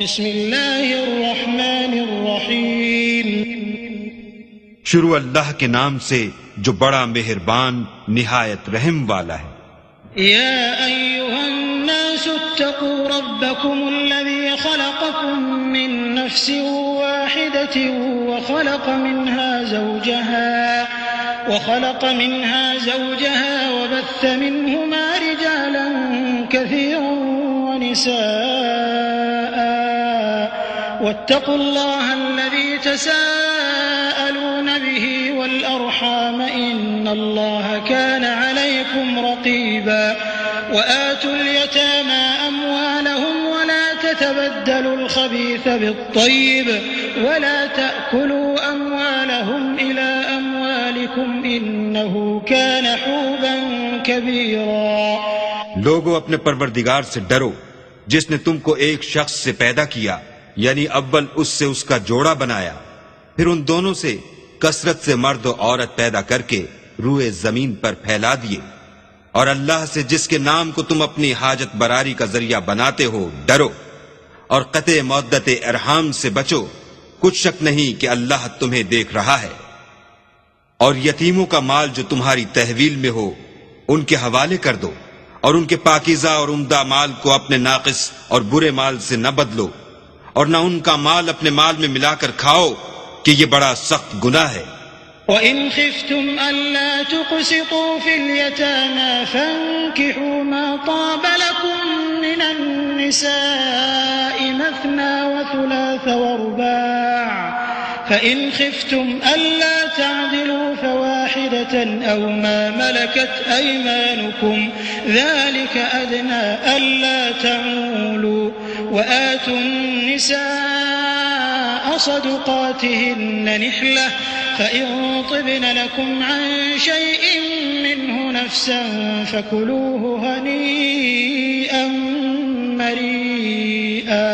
بسم اللہ الرحمن الرحیم شروع اللہ کے نام سے جو بڑا مہربان نہایت رحم والا ہے۔ یا ایہا الناس اتقوا ربکم الذی خلقکم من نفس واحدة وخلق منها زوجها وبث منهما رجالا كثيرا ونساء واتقوا الله الذي تساءلون به والأرحام إن الله كان عليكم رقيبا وآتوا اليتامى أموالهم ولا تتبدلوا الخبيث بالطيب ولا تأكلوا أموالهم إلى أموالكم إنه كان حوبا كبيرا۔ لوگو اپنے پروردگار سے ڈرو جس نے تم کو ایک شخص سے پیدا کیا، یعنی اول اس سے اس کا جوڑا بنایا، پھر ان دونوں سے کثرت سے مرد و عورت پیدا کر کے روئے زمین پر پھیلا دیے، اور اللہ سے جس کے نام کو تم اپنی حاجت براری کا ذریعہ بناتے ہو ڈرو، اور قطع مودت ارحام سے بچو، کچھ شک نہیں کہ اللہ تمہیں دیکھ رہا ہے۔ اور یتیموں کا مال جو تمہاری تحویل میں ہو ان کے حوالے کر دو، اور ان کے پاکیزہ اور عمدہ مال کو اپنے ناقص اور برے مال سے نہ بدلو، اور نہ ان کا مال اپنے مال میں ملا کر کھاؤ کہ یہ بڑا سخت گناہ ہے۔ وَإِنْ خِفْتُمْ أَلَّا تُقْسِطُوا فِي الْيَتَامَى فَانكِحُوا مَا طَابَ لَكُم مِّنَ النِّسَاءِ مَثْنَىٰ وَثُلَاثَ وَرُبَاعَ فَإِنْ خِفْتُمْ أَلَّا تَعْدِلُوا فَوَاحِدَةً أَوْ مَا مَلَكَتْ أَيْمَانُكُمْ ذَلِكَ أَدْنَىٰ أَلَّا تَعُولُوا وَآتُوا النِّسَاءَ صَدُقَاتِهِنَّ نِحْلَةً فَإِن طِبْنَ لَكُمْ عَن شَيْءٍ مِّنْهُ نَفْسًا فَكُلُوهُ هَنِيئًا مَّرِيئًا۔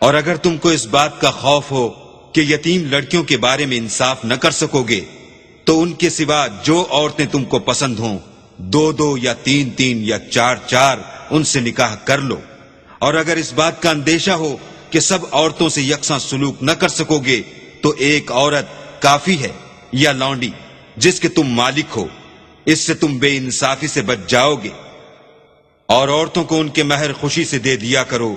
اور اگر تم کو اس بات کا خوف ہو کہ یتیم لڑکیوں کے بارے میں انصاف نہ کر سکو گے تو ان کے سوا جو عورتیں تم کو پسند ہوں، 2 یا 3 یا 4 ان سے نکاح کر لو۔ اور اگر اس بات کا اندیشہ ہو کہ سب عورتوں سے یکساں سلوک نہ کر سکو گے تو ایک عورت کافی ہے یا لونڈی جس کے تم مالک ہو، اس سے تم بے انصافی سے بچ جاؤ گے۔ اور عورتوں کو ان کے مہر خوشی سے دے دیا کرو،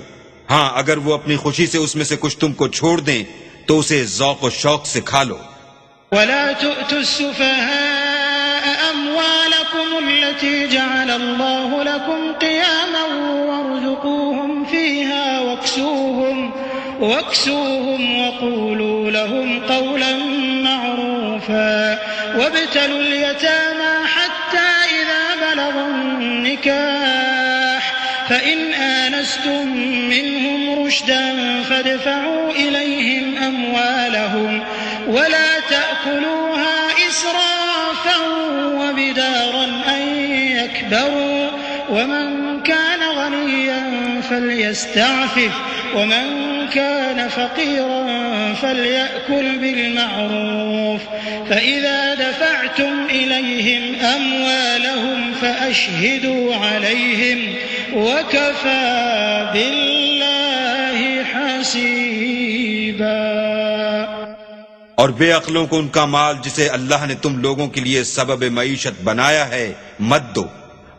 ہاں اگر وہ اپنی خوشی سے اس میں سے کچھ تم کو چھوڑ دیں تو اسے ذوق و شوق سے کھا لو۔ وَلَا تُؤْتُوا السُّفَهَاءَ أَمْوَالَكُمُ الَّتِي جَعَلَ اللَّهُ لَكُمْ قِيَامًا وَارْزُقُوهُمْ فِيهَا واكسوهم وقولوا لهم قولا معروفا وابتلوا اليتامى حتى إذا بلغوا النكاح فإن آنستم منهم رشدا فادفعوا إليهم أموالهم ولا تأكلوها إسرافا وبدارا أن يكبروا ومن كان غنيا فليستعفف ومن كان فقيرا فليأكل بالمعروف فإذا دفعتم إليهم أموالهم فأشهدوا عليهم وكفى بالله حسيبا۔ اور بے عقلوں کو ان کا مال جسے اللہ نے تم لوگوں کے لیے سبب معیشت بنایا ہے مت دو،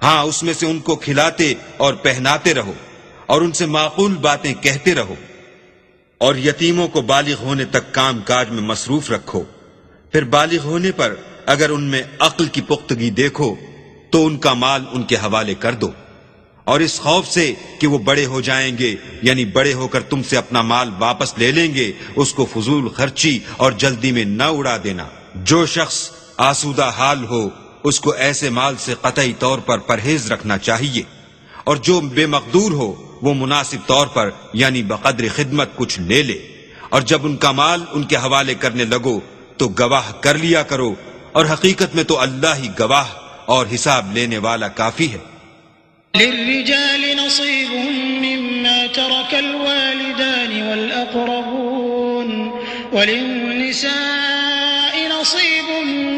ہاں اس میں سے ان کو کھلاتے اور پہناتے رہو اور ان سے معقول باتیں کہتے رہو، اور یتیموں کو بالغ ہونے تک کام کاج میں مصروف رکھو، پھر بالغ ہونے پر اگر ان میں عقل کی پختگی دیکھو تو ان کا مال ان کے حوالے کر دو، اور اس خوف سے کہ وہ بڑے ہو جائیں گے یعنی بڑے ہو کر تم سے اپنا مال واپس لے لیں گے اس کو فضول خرچی اور جلدی میں نہ اڑا دینا۔ جو شخص آسودہ حال ہو اس کو ایسے مال سے قطعی طور پر پرہیز رکھنا چاہیے، اور جو بے مقدور ہو وہ مناسب طور پر یعنی بقدر خدمت کچھ لے لے، اور جب ان کا مال ان کے حوالے کرنے لگو تو گواہ کر لیا کرو، اور حقیقت میں تو اللہ ہی گواہ اور حساب لینے والا کافی ہے۔ للرجال نصيب مما ترك الوالدان والأقربون وللنساء نصيب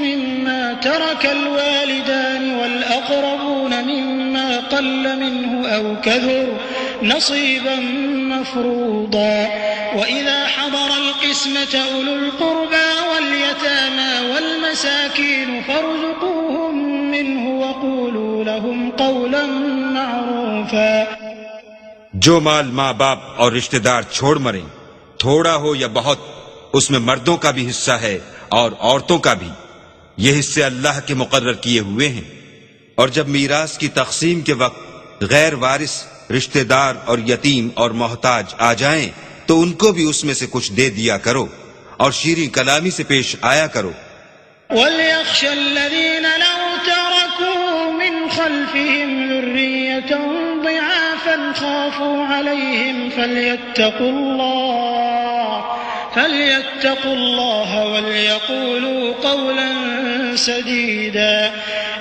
مما ترك الوالدان والأقربون مما قل منه أو كثر نصيبا مفروضا وإذا حضر القسمة أولو القربى واليتامى والمساكين فارزقوهم منه وقولوا لهم قولا معروفا. جو مال ماں باپ اور رشتہ دار چھوڑ مریں، تھوڑا ہو یا بہت، اس میں مردوں کا بھی حصہ ہے اور عورتوں کا بھی. یہ حصے اللہ کے مقرر کیے ہوئے ہیں. اور جب میراث کی تقسیم کے وقت غیر وارث رشتہ دار اور یتیم اور محتاج آ جائیں تو ان کو بھی اس میں سے کچھ دے دیا کرو اور شیریں کلامی سے پیش آیا کرو. وَلْيَخْشَ الَّذِينَ لَوْ تَرَكُوا مِنْ خَلْفِهِمْ ذُرِّيَّةً ضِعَافًا خَافُوا عَلَيْهِمْ فَلْيَتَّقُوا اللَّهَ وَلْيَقُولُوا قَوْلًا سَدِيدًا.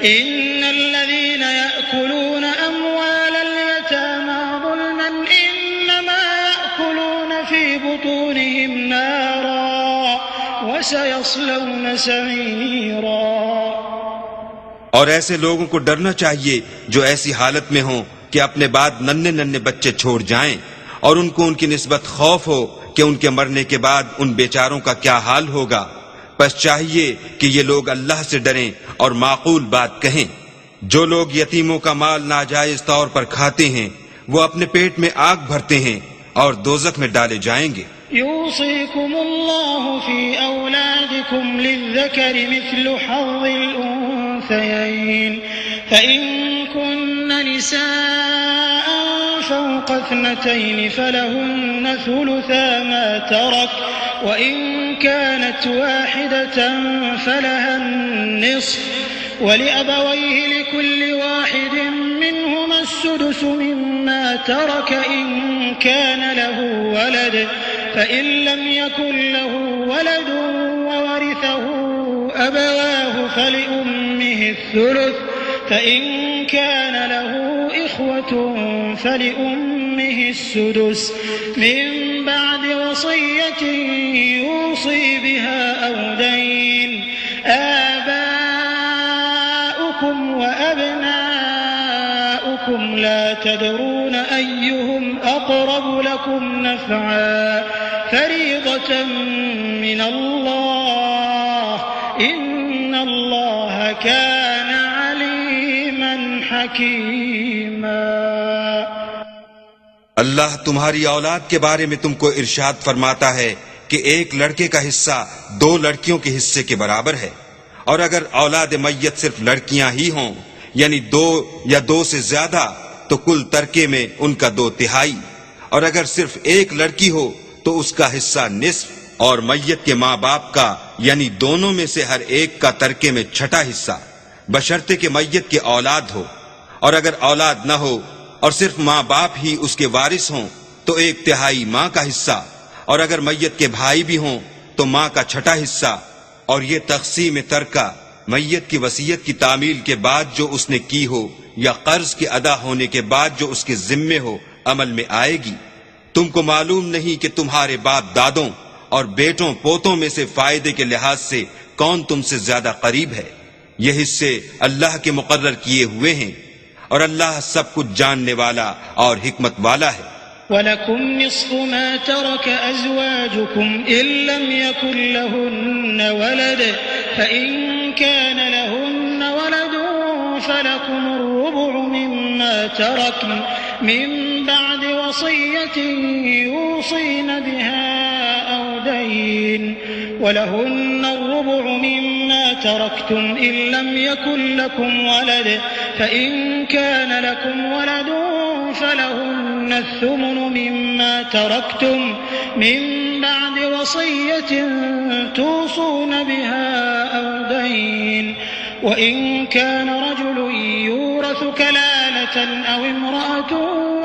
إِنَّ الَّذِينَ يَأْكُلُونَ أَمْوَالَ الْيَتَامَى ظُلْمًا إِنَّمَا يَأْكُلُونَ فِي بُطُونِهِمْ نَارًا وَسَيَصْلَوْنَ سَعِيرًا. اور ایسے لوگوں کو ڈرنا چاہیے جو ایسی حالت میں ہوں کہ اپنے بعد ننھے بچے چھوڑ جائیں اور ان کو ان کی نسبت خوف ہو کہ ان کے مرنے کے بعد ان بیچاروں کا کیا حال ہوگا. بس چاہیے کہ یہ لوگ اللہ سے ڈریں اور معقول بات کہیں. جو لوگ یتیموں کا مال ناجائز طور پر کھاتے ہیں وہ اپنے پیٹ میں آگ بھرتے ہیں اور دوزخ میں ڈالے جائیں گے. يوصيكم الله في أولادكم للذكر مثل حظ الأنثيين فإن كن نساء فوق 2 فلهن ثلثا ما ترك وإن كانت واحدة فلها النصف ولأبويه لكل واحد منهما السدس مما ترك إن كان له ولد فإن لم يكن له ولد وورثه أبواه فلأمه الثلث فإن كان له إخوة فلأمه السدس من بعد وصية يوصي بها أو دين. آباؤكم وأبناؤكم لا تدرون أيهم أقرب لكم نفعا فريضة من الله إن الله كان عليما حكيما. اللہ تمہاری اولاد کے بارے میں تم کو ارشاد فرماتا ہے کہ ایک لڑکے کا حصہ 2 لڑکیوں کے حصے کے برابر ہے، اور اگر اولاد میت صرف لڑکیاں ہی ہوں یعنی 2 یا 2 سے زیادہ تو کل ترکے میں ان کا 2/3، اور اگر صرف ایک لڑکی ہو تو اس کا حصہ نصف، اور میت کے ماں باپ کا یعنی دونوں میں سے ہر ایک کا ترکے میں 6واں حصہ، بشرطے کہ میت کے اولاد ہو. اور اگر اولاد نہ ہو اور صرف ماں باپ ہی اس کے وارث ہوں تو 1/3 ماں کا حصہ، اور اگر میت کے بھائی بھی ہوں تو ماں کا 6واں حصہ. اور یہ تقسیم ترکہ میت کی وصیت کی تعمیل کے بعد جو اس نے کی ہو یا قرض کے ادا ہونے کے بعد جو اس کے ذمے ہو عمل میں آئے گی. تم کو معلوم نہیں کہ تمہارے باپ دادوں اور بیٹوں پوتوں میں سے فائدے کے لحاظ سے کون تم سے زیادہ قریب ہے. یہ حصے اللہ کے مقرر کیے ہوئے ہیں اور اللہ سب کچھ جاننے والا اور حکمت والا ہے. وَلَكُمْ نِصْفُ مَا تَرَكَ أَزْوَاجُكُمْ إِن لَّمْ يَكُن لَّهُنَّ وَلَدٌ فَإِن كَانَ لَهُنَّ وَلَدٌ فَلَكُمُ الرُّبُعُ مِمَّا تَرَكْنَ مِن بَعْدِ وَصِيَّةٍ يُوصِينَ بِهَا أَوْ دَيْنٍ وَلَهُنَّ الرُّبُعُ مِمَّا تَرَكْتُمْ إِن لَّمْ يَكُن لَّكُمْ وَلَدٌ فَإِن كَانَ لَكُمْ وَلَدٌ فَلَهُنَّ الثُّمُنُ مِمَّا تَرَكْتُمْ مِن بَعْدِ وَصِيَّةٍ تُوصُونَ بِهَا أَوْ دَيْنٍ وَإِن كَانَ رَجُلٌ يُورَثُ كَلَالَةً أَوْ امْرَأَةٌ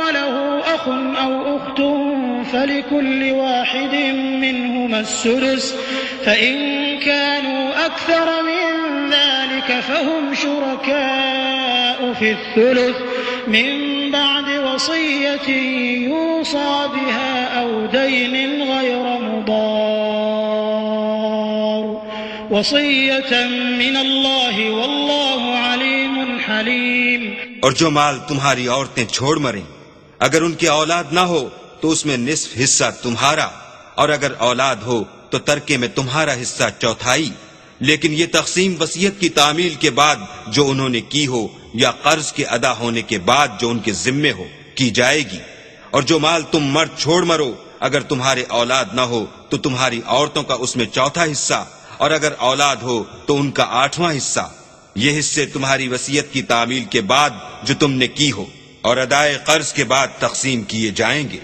وَلَهُ أَخٌ أَوْ أُخْتٌ فَلِكُلِّ واحد منهما السُّدُسُ فَإِن كَانُوا أَكْثَرَ مِن ذَلِكَ فَهُمْ شُرَكَاءُ فِي الثُّلُثِ من بعد وصية يوصى بها أو دين غير مضار وصية من الله والله عليم حليم. اور جو مال تمہاری عورتیں چھوڑ مریں اگر ان کی اولاد نہ ہو تو اس میں نصف حصہ تمہارا، اور اگر اولاد ہو تو ترکے میں تمہارا حصہ چوتھائی۔ لیکن یہ تقسیم وصیت کی تعمیل کے بعد جو انہوں نے کی ہو یا قرض کے ادا ہونے کے بعد جو ان کے ذمے ہو کی جائے گی۔ اور جو مال تم مرد چھوڑ مرو، اگر تمہارے اولاد نہ ہو تو تمہاری عورتوں کا اس میں چوتھا حصہ، اور اگر اولاد ہو تو ان کا 8واں حصہ۔ یہ حصے تمہاری وصیت کی تعمیل کے بعد جو تم نے کی ہو اور ادائے قرض کے بعد تقسیم کیے جائیں گے۔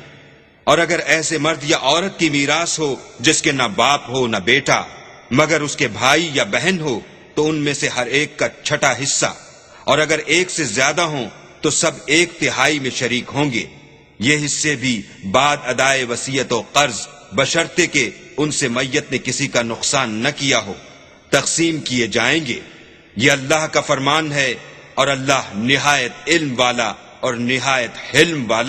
اور اگر ایسے مرد یا عورت کی میراث ہو جس کے نہ باپ ہو نہ بیٹا مگر اس کے بھائی یا بہن ہو تو ان میں سے ہر ایک کا چھٹا حصہ، اور اگر ایک سے زیادہ ہوں تو سب 1/3 میں شریک ہوں گے۔ یہ حصے بھی بعد ادائے وصیت و قرض بشرطے کہ ان سے میت نے کسی کا نقصان نہ کیا ہو تقسیم کیے جائیں گے۔ یہ اللہ کا فرمان ہے، اور اللہ نہایت علم والا اور نہایت حلم والا